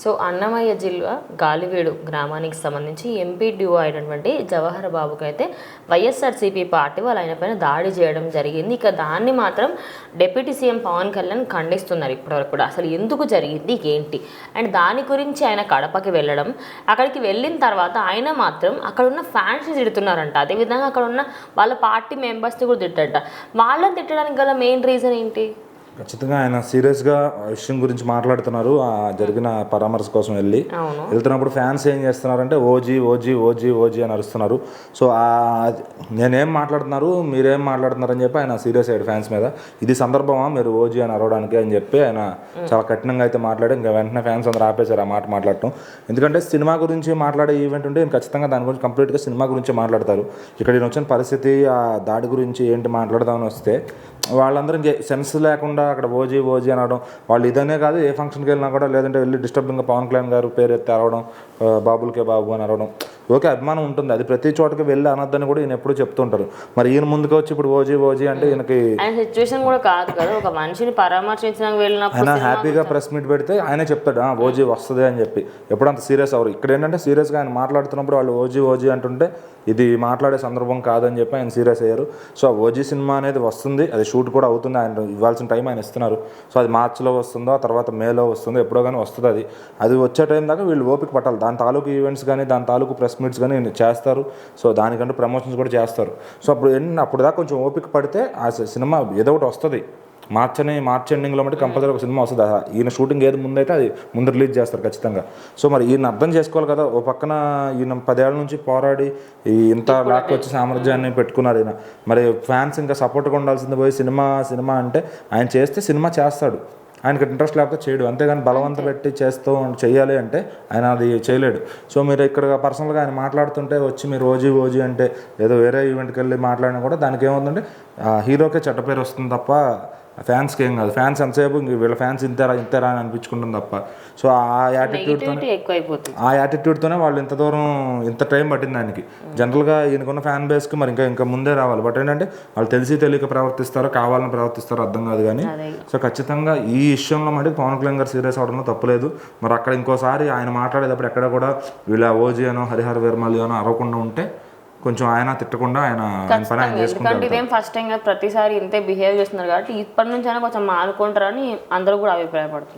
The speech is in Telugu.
సో అన్నమయ్య జిల్లా గాలివీడు గ్రామానికి సంబంధించి ఎంపీడీఓ అయినటువంటి జవహర్ బాబుకి అయితే వైఎస్ఆర్సీపీ పార్టీ వాళ్ళు ఆయన పైన దాడి చేయడం జరిగింది. ఇక దాన్ని మాత్రం డిప్యూటీ సీఎం పవన్ కళ్యాణ్ ఖండిస్తున్నారు ఇప్పటివరకు కూడా. అసలు ఎందుకు జరిగింది ఏంటి అండ్ దాని గురించి ఆయన కడపకి వెళ్ళడం, అక్కడికి వెళ్ళిన తర్వాత ఆయన మాత్రం అక్కడ ఉన్న ఫ్యాన్స్ని తిడుతున్నారంట. అదేవిధంగా అక్కడ ఉన్న వాళ్ళ పార్టీ మెంబర్స్ని కూడా తిట్టారట. వాళ్ళని తిట్టడానికి గల మెయిన్ రీజన్ ఏంటి? ఖచ్చితంగా ఆయన సీరియస్గా విషయం గురించి మాట్లాడుతున్నారు. ఆ జరిగిన పరామర్శ కోసం వెళ్తున్నప్పుడు ఫ్యాన్స్ ఏం చేస్తున్నారంటే ఓజీ ఓజీ ఓజీ ఓజీ అని అరుస్తున్నారు. సో నేనేం మాట్లాడుతున్నారు, మీరేం మాట్లాడుతున్నారు అని చెప్పి ఆయన సీరియస్ అయ్యాడు ఫ్యాన్స్ మీద. ఇది సందర్భమా మీరు ఓజీ అని అరవడానికి అని చెప్పి ఆయన చాలా కఠినంగా అయితే మాట్లాడి ఇంకా వెంటనే ఫ్యాన్స్ అందరూ ఆపేశారు ఆ మాట మాట్లాడటం. ఎందుకంటే సినిమా గురించి మాట్లాడే ఈవెంట్ ఉంటే ఖచ్చితంగా దాని గురించి కంప్లీట్గా సినిమా గురించి మాట్లాడతారు. ఇక్కడ నేను వచ్చిన పరిస్థితి, ఆ దాడి గురించి ఏంటి మాట్లాడదామని వస్తే వాళ్ళందరూ సెన్స్ లేకుండా అక్కడ ఓజీ ఓజీ అనడం. వాళ్ళు ఇదనే కాదు, ఏ ఫంక్షన్కి వెళ్ళినా కూడా, లేదంటే వెళ్ళి డిస్టర్బింగ్గా పవన్ కళ్యాణ్ గారు పేరు ఎత్తి అరవడం, బాబులకే బాబు అని అరవడం. ఓకే, అభిమానం ఉంటుంది, అది ప్రతి చోటకి వెళ్ళి అనొద్దని కూడా ఈయన ఎప్పుడు చెప్తుంటారు. మరి ఈయన ముందుకు వచ్చి ఇప్పుడు ఓజీ ఓజీ అంటే ఈయనకి సిచ్యువేషన్ కూడా కాదు కదా, ఒక మనిషిని పరామర్శించడానికి వెళ్ళినప్పుడు ఆయన హ్యాపీగా ప్రెస్ మీట్ పెడితే ఆయనే చెప్తాడు ఓజీ వస్తుంది అని చెప్పి. ఎప్పుడంత సీరియస్ అవరు. ఇక్కడ ఏంటంటే సీరియస్గా ఆయన మాట్లాడుతున్నప్పుడు వాళ్ళు ఓజీ ఓజీ అంటుంటే ఇది మాట్లాడే సందర్భం కాదని చెప్పి ఆయన సీరియస్ అయ్యారు. సో ఆ ఓజీ సినిమా అనేది వస్తుంది, అది షూట్ కూడా అవుతుంది, ఆయన ఇవ్వాల్సిన టైం ఆయన ఇస్తున్నారు. సో అది మార్చిలో వస్తుందో, తర్వాత మేలో వస్తుందో, ఎప్పుడో కానీ వస్తుంది. అది వచ్చే టైం దాకా వీళ్ళు ఓపిక పట్టాలి. దాని తాలూకు ఈవెంట్స్ కానీ, దాని తాలూకు ప్రెస్ మీట్స్ కానీ చేస్తారు. సో దానికంటూ ప్రమోషన్స్ కూడా చేస్తారు. సో అప్పుడు దాకా కొంచెం ఓపిక పడితే ఆ సినిమా ఏదో ఒకటి వస్తుంది. మార్చ్ ఎండింగ్లో మట్టి కంపల్సరీ ఒక సినిమా వస్తుంది. ఈయన షూటింగ్ ఏది ముందైతే అది ముందు రిలీజ్ చేస్తారు ఖచ్చితంగా. సో మరి ఈయన అర్థం చేసుకోవాలి కదా. ఓ పక్కన ఈయన 10 ఏళ్ల నుంచి పోరాడి ఇంత లాక్ వచ్చి సామ్రాజ్యాన్ని పెట్టుకున్నారు ఈయన. మరి ఫ్యాన్స్ ఇంకా సపోర్ట్గా ఉండాల్సింది పోయి సినిమా అంటే ఆయన చేస్తే సినిమా చేస్తాడు. ఆయనకి ఇంట్రెస్ట్ లేకపోతే చేయడు. అంతేగాని బలవంత పెట్టి చేయాలి అంటే ఆయన అది చేయలేడు. సో మీరు ఇక్కడ పర్సనల్గా ఆయన మాట్లాడుతుంటే వచ్చి మీరు ఓజీ అంటే ఏదో వేరే ఈవెంట్కి వెళ్ళి మాట్లాడినా కూడా దానికి ఏమవుతుందంటే హీరోకే చెడ్డ పేరు వస్తుంది తప్ప ఫ్యాన్స్కి ఏం కాదు. ఫ్యాన్స్ ఎంతసేపు వీళ్ళ ఫ్యాన్స్ ఇంతేరా అని అనిపించుకుంటుంది తప్ప. సో ఆ యాటిట్యూడ్తోనే వాళ్ళు ఇంత టైం పట్టింది ఆయనకి. జనరల్గా ఈయనకున్న ఫ్యాన్ బేస్కి మరి ఇంకా ముందే రావాలి. బట్ ఏంటంటే వాళ్ళు తెలియక ప్రవర్తిస్తారో కావాలని ప్రవర్తిస్తారో అర్థం కాదు. కానీ సో ఖచ్చితంగా ఈ విషయంలో మటుకు పవన్ కళ్యాణ్ గారు సీరియస్ అవడంలో తప్పలేదు. మరి అక్కడ ఇంకోసారి ఆయన మాట్లాడేటప్పుడు ఎక్కడ కూడా వీళ్ళ ఓజీ అనో హరిహర వీరమల్లి అనో అరవకుండా ఉంటే కొంచెం ఆయన తిట్టకుండా ఆయన పని ఆయన చేసుకుంటారు. ఇదేం ఫస్ట్ టైం ప్రతిసారి ఇంతే బిహేవ్ చేస్తున్నారు కాబట్టి ఇప్పటి నుంచి అయినా కొంచెం మానుకుంటారని అందరూ కూడా అభిప్రాయపడుతున్నారు.